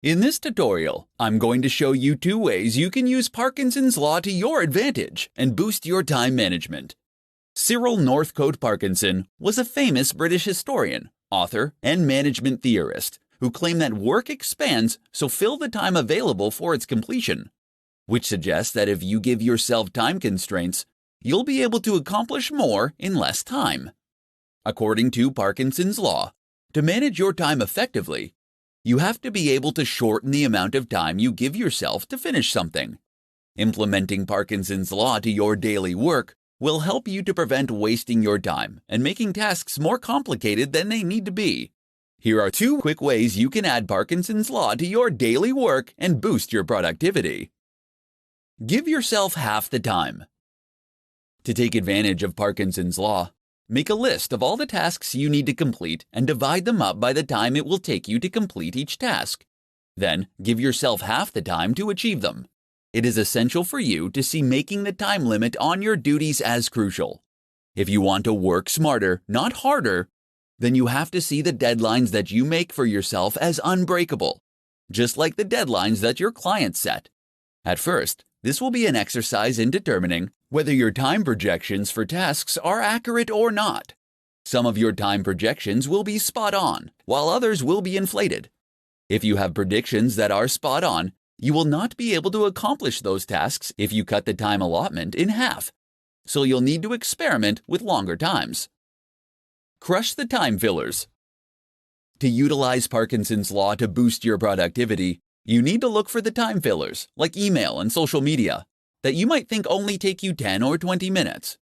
In this tutorial, I'm going to show you 2 ways you can use Parkinson's law to your advantage and boost your time management. Cyril Northcote Parkinson was a famous British historian, author, and management theorist who claimed that work expands, so fill the time available for its completion, which suggests that if you give yourself time constraints, you'll be able to accomplish more in less time. According to Parkinson's law, to manage your time effectively, you have to be able to shorten the amount of time you give yourself to finish something. Implementing Parkinson's law to your daily work will help you to prevent wasting your time and making tasks more complicated than they need to be. Here are 2 quick ways you can add Parkinson's law to your daily work and boost your productivity. Give yourself half the time. To take advantage of Parkinson's law, make a list of all the tasks you need to complete and divide them up by the time it will take you to complete each task. Then, give yourself half the time to achieve them. It is essential for you to see making the time limit on your duties as crucial. If you want to work smarter, not harder, then you have to see the deadlines that you make for yourself as unbreakable, just like the deadlines that your clients set. At first, this will be an exercise in determining whether your time projections for tasks are accurate or not. Some of your time projections will be spot on, while others will be inflated. If you have predictions that are spot on, you will not be able to accomplish those tasks if you cut the time allotment in half, so you'll need to experiment with longer times. Crush the time fillers. To utilize Parkinson's law to boost your productivity, you need to look for the time fillers, like email and social media, that you might think only take you 10 or 20 minutes.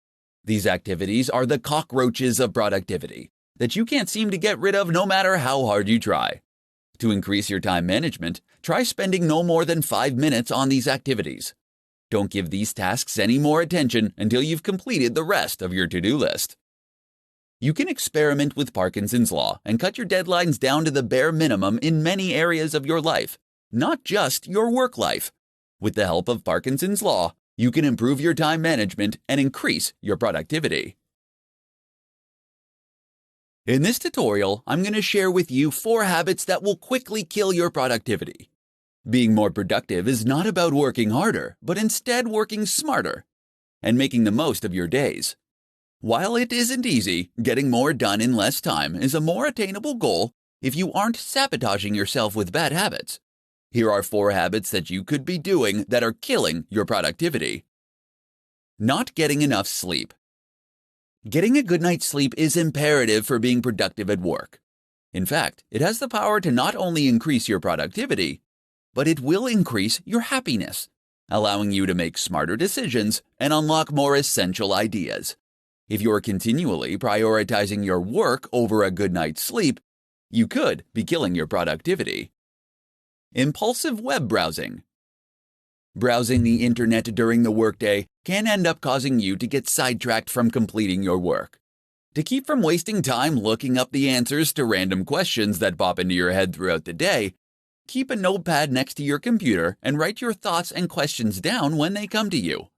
These activities are the cockroaches of productivity that you can't seem to get rid of no matter how hard you try. To increase your time management, try spending no more than 5 minutes on these activities. Don't give these tasks any more attention until you've completed the rest of your to-do list. You can experiment with Parkinson's law and cut your deadlines down to the bare minimum in many areas of your life, not just your work life. With the help of Parkinson's law, you can improve your time management and increase your productivity. In this tutorial, I'm going to share with you 4 habits that will quickly kill your productivity. Being more productive is not about working harder, but instead working smarter and making the most of your days. While it isn't easy, getting more done in less time is a more attainable goal if you aren't sabotaging yourself with bad habits. Here are 4 habits that you could be doing that are killing your productivity. Not getting enough sleep. Getting a good night's sleep is imperative for being productive at work. In fact, it has the power to not only increase your productivity, but it will increase your happiness, allowing you to make smarter decisions and unlock more essential ideas. If you're continually prioritizing your work over a good night's sleep, you could be killing your productivity. Impulsive web browsing. Browsing the internet during the workday can end up causing you to get sidetracked from completing your work. To keep from wasting time looking up the answers to random questions that pop into your head throughout the day, keep a notepad next to your computer and write your thoughts and questions down when they come to you.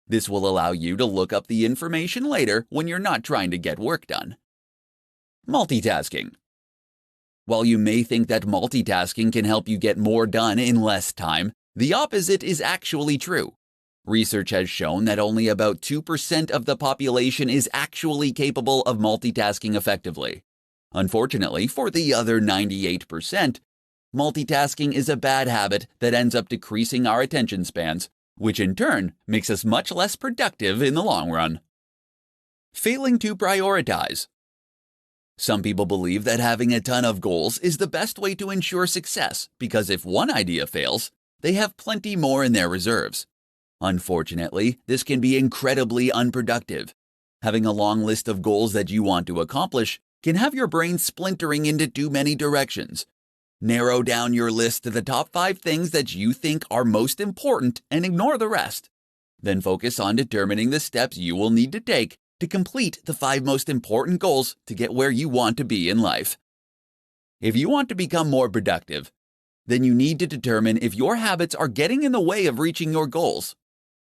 This will allow you to look up the information later when you're not trying to get work done. Multitasking. While you may think that multitasking can help you get more done in less time, the opposite is actually true. Research has shown that only about 2% of the population is actually capable of multitasking effectively. Unfortunately, for the other 98%, multitasking is a bad habit that ends up decreasing our attention spans, which in turn makes us much less productive in the long run. Failing to prioritize. Some people believe that having a ton of goals is the best way to ensure success because if one idea fails, they have plenty more in their reserves. Unfortunately, this can be incredibly unproductive. Having a long list of goals that you want to accomplish can have your brain splintering into too many directions. Narrow down your list to the top 5 things that you think are most important and ignore the rest. Then focus on determining the steps you will need to take to complete the 5 most important goals to get where you want to be in life. If you want to become more productive, then you need to determine if your habits are getting in the way of reaching your goals.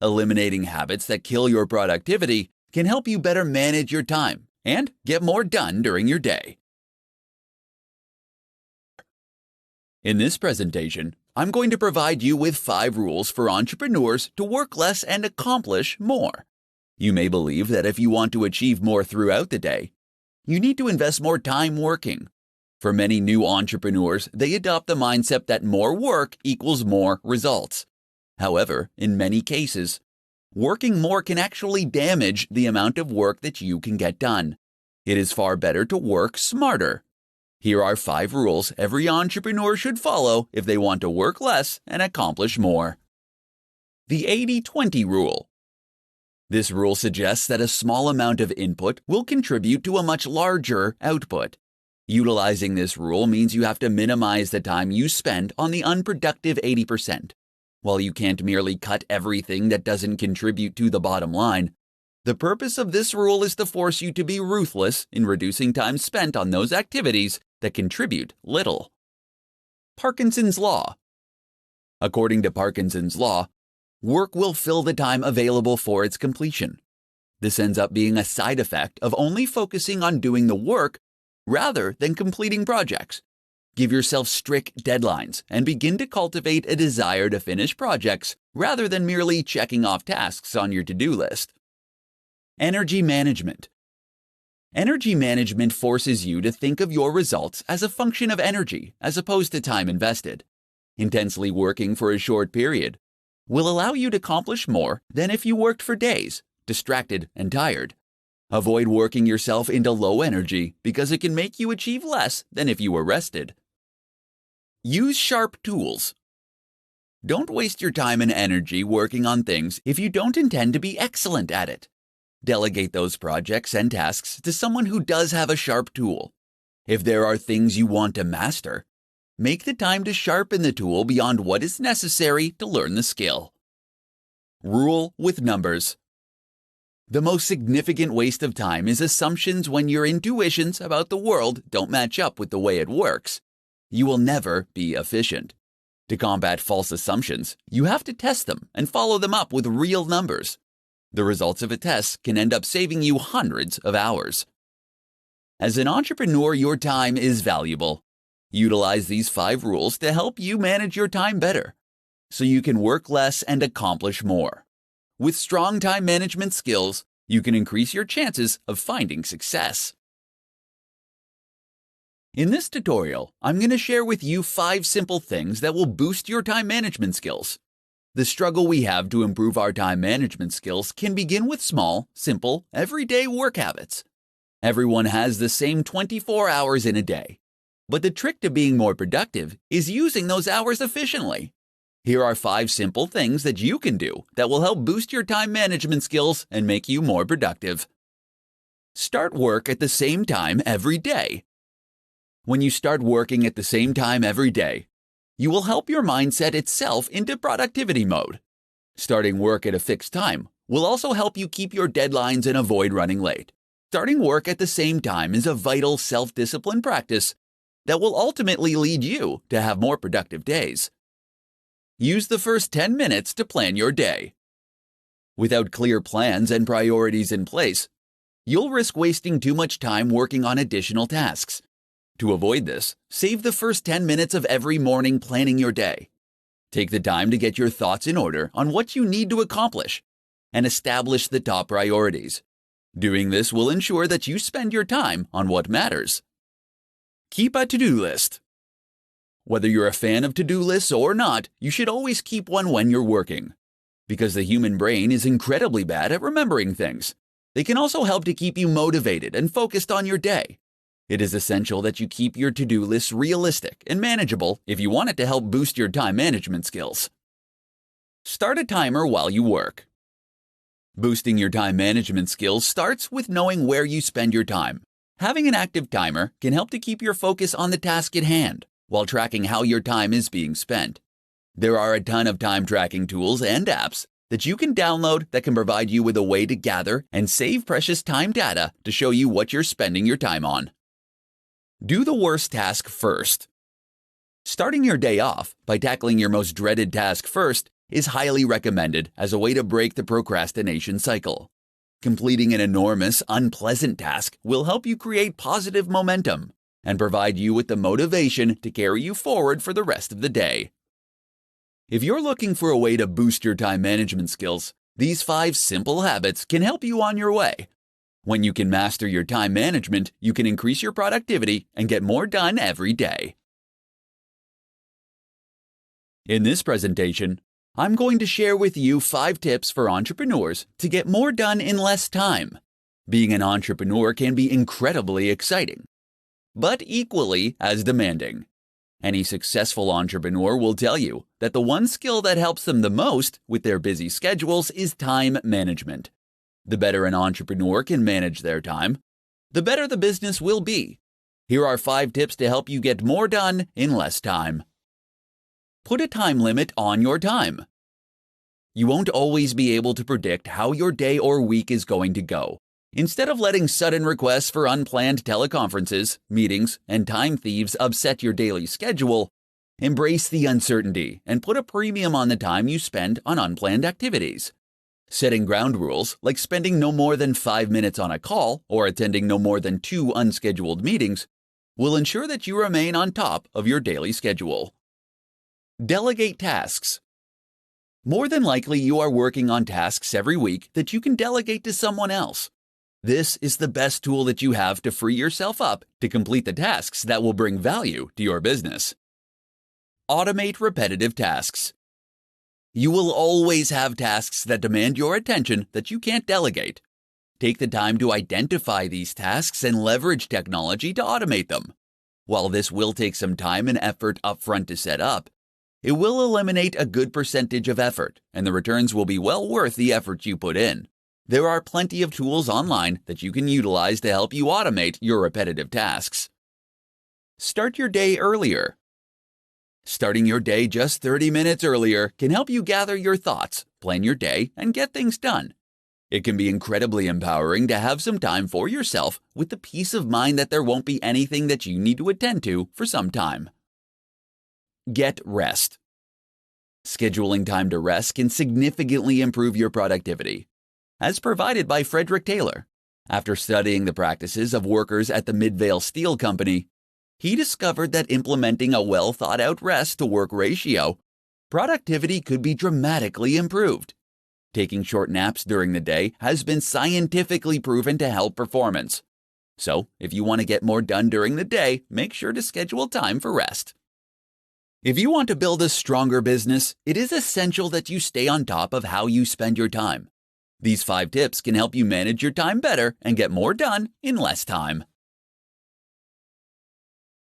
Eliminating habits that kill your productivity can help you better manage your time and get more done during your day. In this presentation, I'm going to provide you with 5 rules for entrepreneurs to work less and accomplish more. You may believe that if you want to achieve more throughout the day, you need to invest more time working. For many new entrepreneurs, they adopt the mindset that more work equals more results. However, in many cases, working more can actually damage the amount of work that you can get done. It is far better to work smarter. Here are 5 rules every entrepreneur should follow if they want to work less and accomplish more. The 80-20 rule. This rule suggests that a small amount of input will contribute to a much larger output. Utilizing this rule means you have to minimize the time you spend on the unproductive 80%. While you can't merely cut everything that doesn't contribute to the bottom line, the purpose of this rule is to force you to be ruthless in reducing time spent on those activities that contribute little. Parkinson's Law. According to Parkinson's Law, work will fill the time available for its completion. This ends up being a side effect of only focusing on doing the work rather than completing projects. Give yourself strict deadlines and begin to cultivate a desire to finish projects rather than merely checking off tasks on your to-do list. Energy management. Energy management forces you to think of your results as a function of energy as opposed to time invested. Intensely working for a short period will allow you to accomplish more than if you worked for days, distracted and tired. Avoid working yourself into low energy because it can make you achieve less than if you were rested. Use sharp tools. Don't waste your time and energy working on things if you don't intend to be excellent at it. Delegate those projects and tasks to someone who does have a sharp tool. If there are things you want to master, make the time to sharpen the tool beyond what is necessary to learn the skill. Rule with numbers. The most significant waste of time is assumptions when your intuitions about the world don't match up with the way it works. You will never be efficient. To combat false assumptions, you have to test them and follow them up with real numbers. The results of a test can end up saving you hundreds of hours. As an entrepreneur, your time is valuable. Utilize these 5 rules to help you manage your time better, so you can work less and accomplish more. With strong time management skills, you can increase your chances of finding success. In this tutorial, I'm going to share with you 5 simple things that will boost your time management skills. The struggle we have to improve our time management skills can begin with small, simple, everyday work habits. Everyone has the same 24 hours in a day, but the trick to being more productive is using those hours efficiently. Here are 5 simple things that you can do that will help boost your time management skills and make you more productive. Start work at the same time every day. When you start working at the same time every day, you will help your mind set itself into productivity mode. Starting work at a fixed time will also help you keep your deadlines and avoid running late. Starting work at the same time is a vital self-discipline practice that will ultimately lead you to have more productive days. Use the first 10 minutes to plan your day. Without clear plans and priorities in place, you'll risk wasting too much time working on additional tasks. To avoid this, save the first 10 minutes of every morning planning your day. Take the time to get your thoughts in order on what you need to accomplish and establish the top priorities. Doing this will ensure that you spend your time on what matters. Keep a to-do list. Whether you're a fan of to-do lists or not, you should always keep one when you're working. Because the human brain is incredibly bad at remembering things, they can also help to keep you motivated and focused on your day. It is essential that you keep your to-do list realistic and manageable if you want it to help boost your time management skills. Start a timer while you work. Boosting your time management skills starts with knowing where you spend your time. Having an active timer can help to keep your focus on the task at hand while tracking how your time is being spent. There are a ton of time tracking tools and apps that you can download that can provide you with a way to gather and save precious time data to show you what you're spending your time on. Do the worst task first. Starting your day off by tackling your most dreaded task first is highly recommended as a way to break the procrastination cycle. Completing an enormous, unpleasant task will help you create positive momentum. and provide you with the motivation to carry you forward for the rest of the day. If you're looking for a way to boost your time management skills, these 5 simple habits can help you on your way. When you can master your time management, you can increase your productivity and get more done every day. In this presentation, I'm going to share with you 5 tips for entrepreneurs to get more done in less time. Being an entrepreneur can be incredibly exciting, but equally as demanding. Any successful entrepreneur will tell you that the one skill that helps them the most with their busy schedules is time management. The better an entrepreneur can manage their time, the better the business will be. Here are 5 tips to help you get more done in less time. Put a time limit on your time. You won't always be able to predict how your day or week is going to go. Instead of letting sudden requests for unplanned teleconferences, meetings, and time thieves upset your daily schedule, embrace the uncertainty and put a premium on the time you spend on unplanned activities. Setting ground rules, like spending no more than 5 minutes on a call or attending no more than 2 unscheduled meetings, will ensure that you remain on top of your daily schedule. Delegate tasks. More than likely, you are working on tasks every week that you can delegate to someone else. This is the best tool that you have to free yourself up to complete the tasks that will bring value to your business. Automate repetitive tasks. You will always have tasks that demand your attention that you can't delegate. Take the time to identify these tasks and leverage technology to automate them. While this will take some time and effort upfront to set up, it will eliminate a good percentage of effort, and the returns will be well worth the effort you put in. There are plenty of tools online that you can utilize to help you automate your repetitive tasks. Start your day earlier. Starting your day just 30 minutes earlier can help you gather your thoughts, plan your day, and get things done. It can be incredibly empowering to have some time for yourself with the peace of mind that there won't be anything that you need to attend to for some time. Get rest. Scheduling time to rest can significantly improve your productivity. As provided by Frederick Taylor, after studying the practices of workers at the Midvale Steel Company, he discovered that implementing a well-thought-out rest-to-work ratio, productivity could be dramatically improved. Taking short naps during the day has been scientifically proven to help performance. So, if you want to get more done during the day, make sure to schedule time for rest. If you want to build a stronger business, it is essential that you stay on top of how you spend your time. These 5 tips can help you manage your time better and get more done in less time.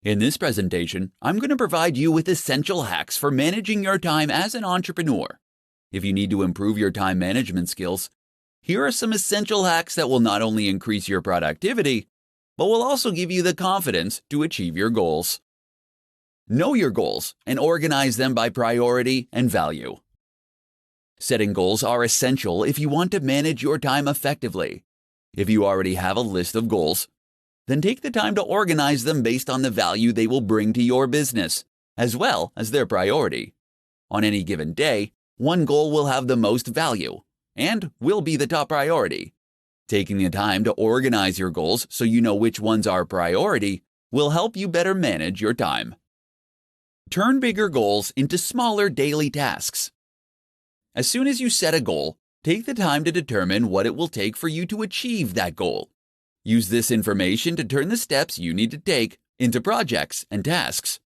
In this presentation, I'm going to provide you with essential hacks for managing your time as an entrepreneur. If you need to improve your time management skills, here are some essential hacks that will not only increase your productivity, but will also give you the confidence to achieve your goals. Know your goals and organize them by priority and value. Setting goals are essential if you want to manage your time effectively. If you already have a list of goals, then take the time to organize them based on the value they will bring to your business, as well as their priority. On any given day, one goal will have the most value and will be the top priority. Taking the time to organize your goals so you know which ones are priority will help you better manage your time. Turn bigger goals into smaller daily tasks. As soon as you set a goal, take the time to determine what it will take for you to achieve that goal. Use this information to turn the steps you need to take into projects and tasks.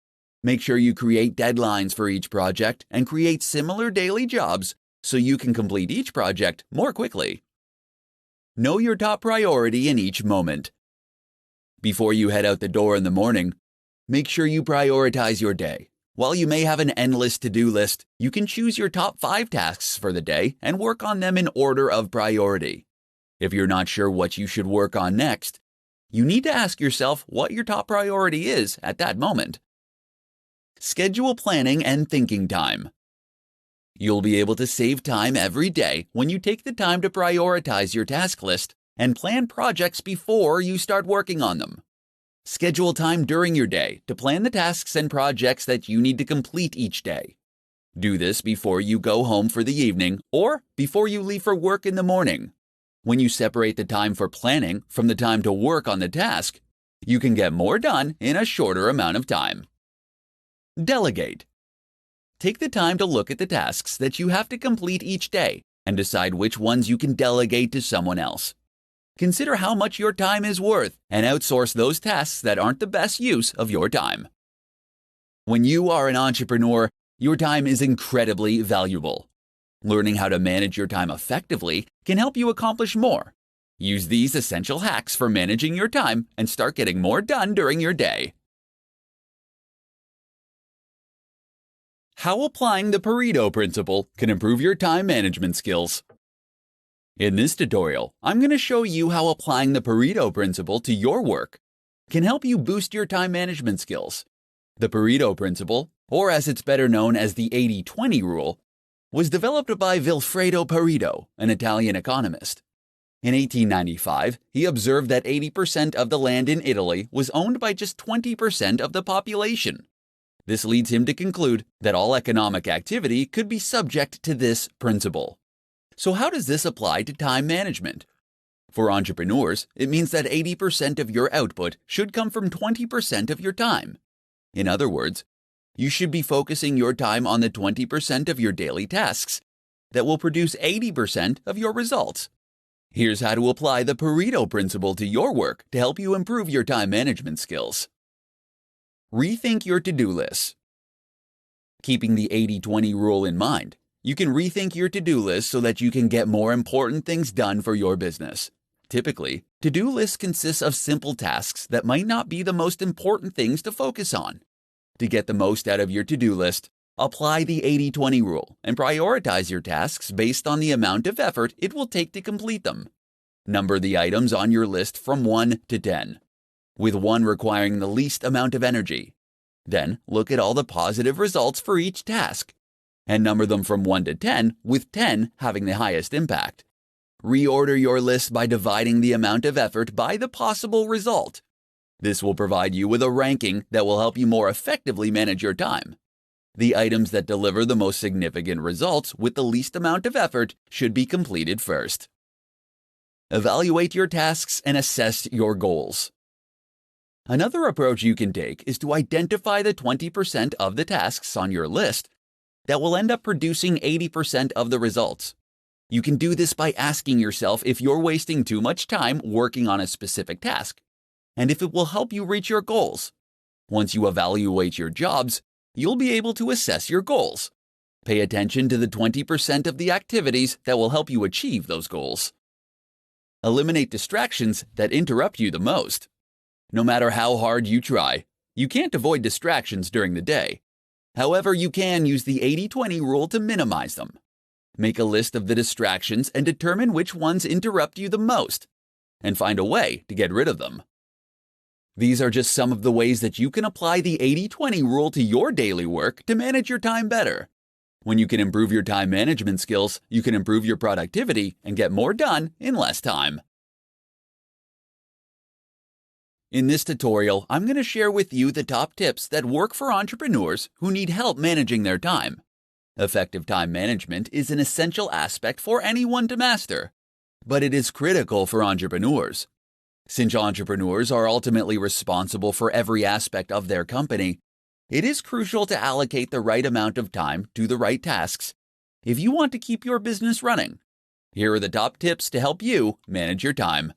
Make sure you create deadlines for each project and create similar daily jobs so you can complete each project more quickly. Know your top priority in each moment. Before you head out the door in the morning, make sure you prioritize your day. While you may have an endless to-do list, you can choose your top 5 tasks for the day and work on them in order of priority. If you're not sure what you should work on next, you need to ask yourself what your top priority is at that moment. Schedule planning and thinking time. You'll be able to save time every day when you take the time to prioritize your task list and plan projects before you start working on them. Schedule time during your day to plan the tasks and projects that you need to complete each day. Do this before you go home for the evening or before you leave for work in the morning. When you separate the time for planning from the time to work on the task, You can get more done in a shorter amount of time. Delegate. Take the time to look at the tasks that you have to complete each day and decide which ones you can delegate to someone else. Consider how much your time is worth and outsource those tasks that aren't the best use of your time. When you are an entrepreneur, your time is incredibly valuable. Learning how to manage your time effectively can help you accomplish more. Use these essential hacks for managing your time and start getting more done during your day. How applying the Pareto principle can improve your time management skills. In this tutorial, I'm going to show you how applying the Pareto principle to your work can help you boost your time management skills. The Pareto principle, or as it's better known as the 80-20 rule, was developed by Vilfredo Pareto, an Italian economist. In 1895, he observed that 80% of the land in Italy was owned by just 20% of the population. This leads him to conclude that all economic activity could be subject to this principle. So how does this apply to time management? For entrepreneurs, it means that 80% of your output should come from 20% of your time. In other words, you should be focusing your time on the 20% of your daily tasks that will produce 80% of your results. Here's how to apply the Pareto principle to your work to help you improve your time management skills. Rethink your to-do list. Keeping the 80-20 rule in mind, you can rethink your to-do list so that you can get more important things done for your business. Typically, to-do lists consist of simple tasks that might not be the most important things to focus on. To get the most out of your to-do list, apply the 80-20 rule and prioritize your tasks based on the amount of effort it will take to complete them. Number the items on your list from 1 to 10, with 1 requiring the least amount of energy. Then look at all the positive results for each task, and number them from 1 to 10, with 10 having the highest impact. Reorder your list by dividing the amount of effort by the possible result. This will provide you with a ranking that will help you more effectively manage your time. The items that deliver the most significant results with the least amount of effort should be completed first. Evaluate your tasks and assess your goals. Another approach you can take is to identify the 20% of the tasks on your list that will end up producing 80% of the results. You can do this by asking yourself if you're wasting too much time working on a specific task, and if it will help you reach your goals. Once you evaluate your jobs, you'll be able to assess your goals. Pay attention to the 20% of the activities that will help you achieve those goals. Eliminate distractions that interrupt you the most. No matter how hard you try, you can't avoid distractions during the day. However, you can use the 80-20 rule to minimize them. Make a list of the distractions and determine which ones interrupt you the most, and find a way to get rid of them. These are just some of the ways that you can apply the 80-20 rule to your daily work to manage your time better. When you can improve your time management skills, you can improve your productivity and get more done in less time. In this tutorial, I'm going to share with you the top tips that work for entrepreneurs who need help managing their time. Effective time management is an essential aspect for anyone to master, but it is critical for entrepreneurs. Since entrepreneurs are ultimately responsible for every aspect of their company, it is crucial to allocate the right amount of time to the right tasks if you want to keep your business running. Here are the top tips to help you manage your time.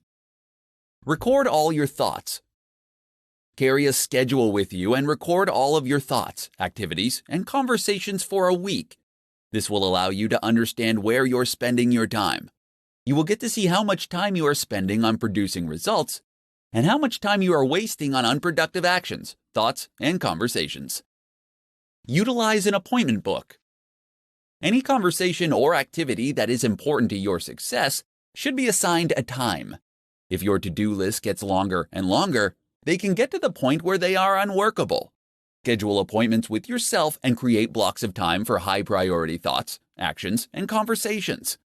Record all your thoughts. Carry a schedule with you and record all of your thoughts, activities, and conversations for a week. This will allow you to understand where you're spending your time. You will get to see how much time you are spending on producing results and how much time you are wasting on unproductive actions, thoughts, and conversations. Utilize an appointment book. Any conversation or activity that is important to your success should be assigned a time. If your to-do list gets longer and longer, they can get to the point where they are unworkable. Schedule appointments with yourself and create blocks of time for high-priority thoughts, actions, and conversations.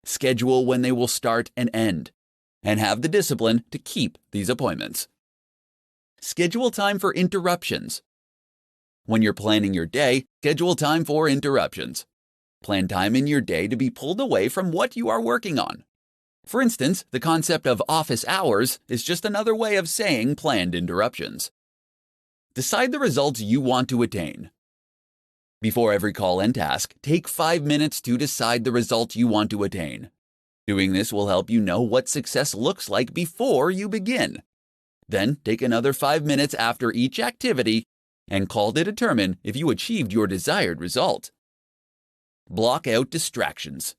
Schedule when they will start and end, and have the discipline to keep these appointments. Schedule time for interruptions. When you're planning your day, schedule time for interruptions. Plan time in your day to be pulled away from what you are working on. For instance, the concept of office hours is just another way of saying planned interruptions. Decide the results you want to attain. Before every call and task, take 5 minutes to decide the result you want to attain. Doing this will help you know what success looks like before you begin. Then take another 5 minutes after each activity and call to determine if you achieved your desired result. Block out distractions.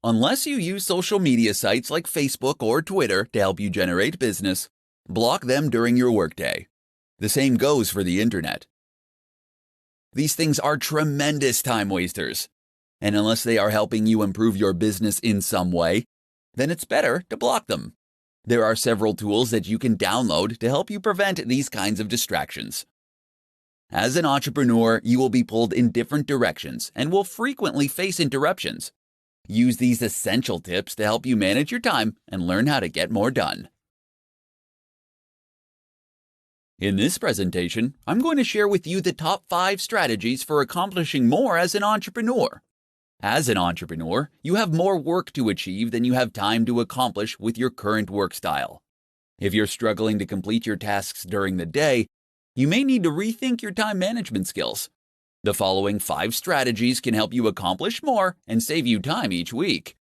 Unless you use social media sites like Facebook or Twitter to help you generate business, block them during your workday. The same goes for the internet. These things are tremendous time wasters, and unless they are helping you improve your business in some way, then it's better to block them. There are several tools that you can download to help you prevent these kinds of distractions. As an entrepreneur, you will be pulled in different directions and will frequently face interruptions. Use these essential tips to help you manage your time and learn how to get more done. In this presentation, I'm going to share with you the top 5 strategies for accomplishing more as an entrepreneur. As an entrepreneur, you have more work to achieve than you have time to accomplish with your current work style. If you're struggling to complete your tasks during the day, you may need to rethink your time management skills. The following 5 strategies can help you accomplish more and save you time each week.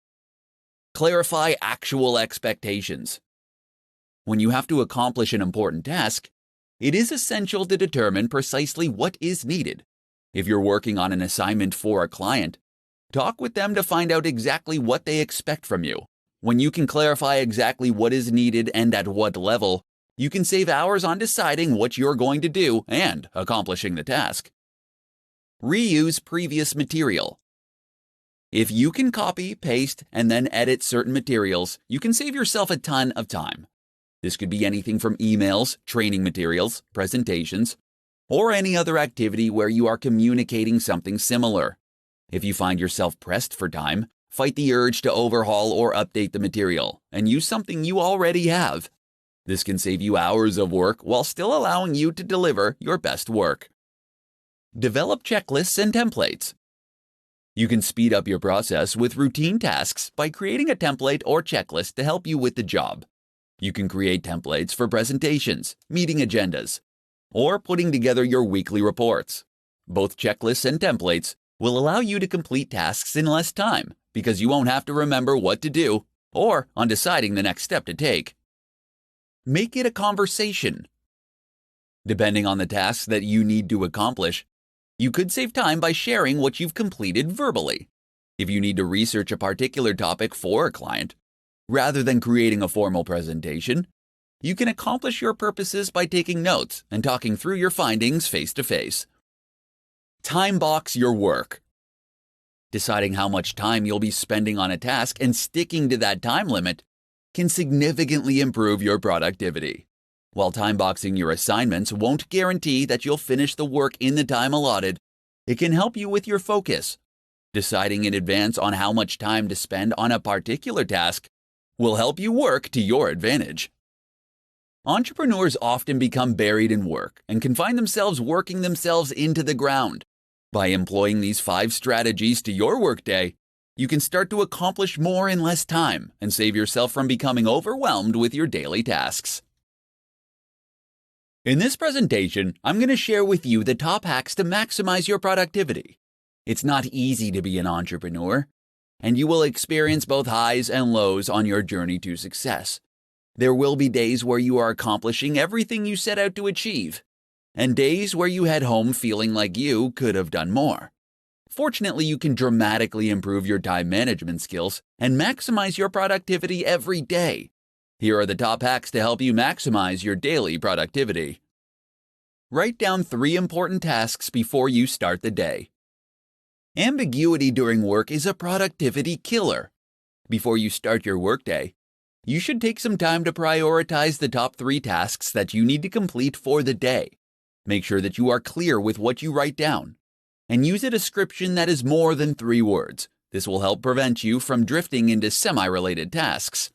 Clarify actual expectations. When you have to accomplish an important task, it is essential to determine precisely what is needed. If you're working on an assignment for a client, talk with them to find out exactly what they expect from you. When you can clarify exactly what is needed and at what level, you can save hours on deciding what you're going to do and accomplishing the task. Reuse previous material. If you can copy, paste, and then edit certain materials, you can save yourself a ton of time. This could be anything from emails, training materials, presentations, or any other activity where you are communicating something similar. If you find yourself pressed for time, fight the urge to overhaul or update the material and use something you already have. This can save you hours of work while still allowing you to deliver your best work. Develop checklists and templates. You can speed up your process with routine tasks by creating a template or checklist to help you with the job. You can create templates for presentations, meeting agendas, or putting together your weekly reports. Both checklists and templates will allow you to complete tasks in less time because you won't have to remember what to do or on deciding the next step to take. Make it a conversation. Depending on the tasks that you need to accomplish, you could save time by sharing what you've completed verbally. If you need to research a particular topic for a client, rather than creating a formal presentation, you can accomplish your purposes by taking notes and talking through your findings face to face. Time box your work. Deciding how much time you'll be spending on a task and sticking to that time limit can significantly improve your productivity. While time boxing your assignments won't guarantee that you'll finish the work in the time allotted, it can help you with your focus. Deciding in advance on how much time to spend on a particular task will help you work to your advantage. Entrepreneurs often become buried in work and can find themselves working themselves into the ground. By employing these 5 strategies to your workday, you can start to accomplish more in less time and save yourself from becoming overwhelmed with your daily tasks. In this presentation, I'm going to share with you the top hacks to maximize your productivity. It's not easy to be an entrepreneur, and you will experience both highs and lows on your journey to success. There will be days where you are accomplishing everything you set out to achieve, and days where you head home feeling like you could have done more. Fortunately, you can dramatically improve your time management skills and maximize your productivity every day. Here are the top hacks to help you maximize your daily productivity. Write down 3 important tasks before you start the day. Ambiguity during work is a productivity killer. Before you start your workday, you should take some time to prioritize the top 3 tasks that you need to complete for the day. Make sure that you are clear with what you write down, and use a description that is more than 3 words. This will help prevent you from drifting into semi-related tasks.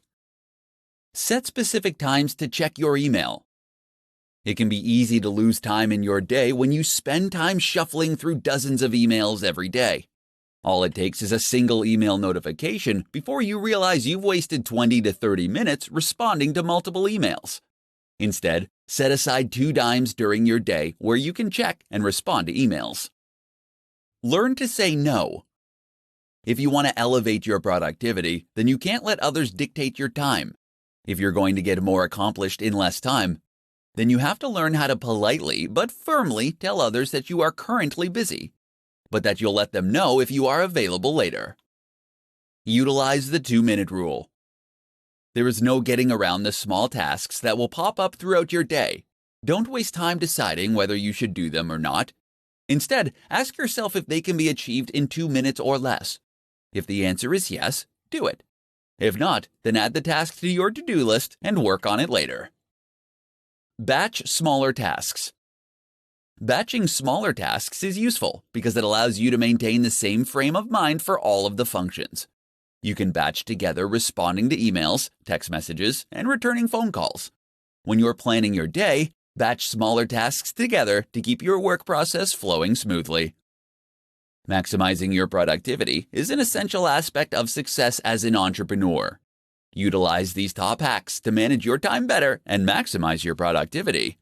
Set specific times to check your email. It can be easy to lose time in your day when you spend time shuffling through dozens of emails every day. All it takes is a single email notification before you realize you've wasted 20 to 30 minutes responding to multiple emails. Instead, set aside 2 dimes during your day where you can check and respond to emails. Learn to say no. If you want to elevate your productivity, then you can't let others dictate your time. If you're going to get more accomplished in less time, then you have to learn how to politely but firmly tell others that you are currently busy, but that you'll let them know if you are available later. Utilize the 2-minute rule. There is no getting around the small tasks that will pop up throughout your day. Don't waste time deciding whether you should do them or not. Instead, ask yourself if they can be achieved in 2 minutes or less. If the answer is yes, do it. If not, then add the task to your to-do list and work on it later. Batch smaller tasks. Batching smaller tasks is useful because it allows you to maintain the same frame of mind for all of the functions. You can batch together responding to emails, text messages, and returning phone calls. When you're planning your day, batch smaller tasks together to keep your work process flowing smoothly. Maximizing your productivity is an essential aspect of success as an entrepreneur. Utilize these top hacks to manage your time better and maximize your productivity.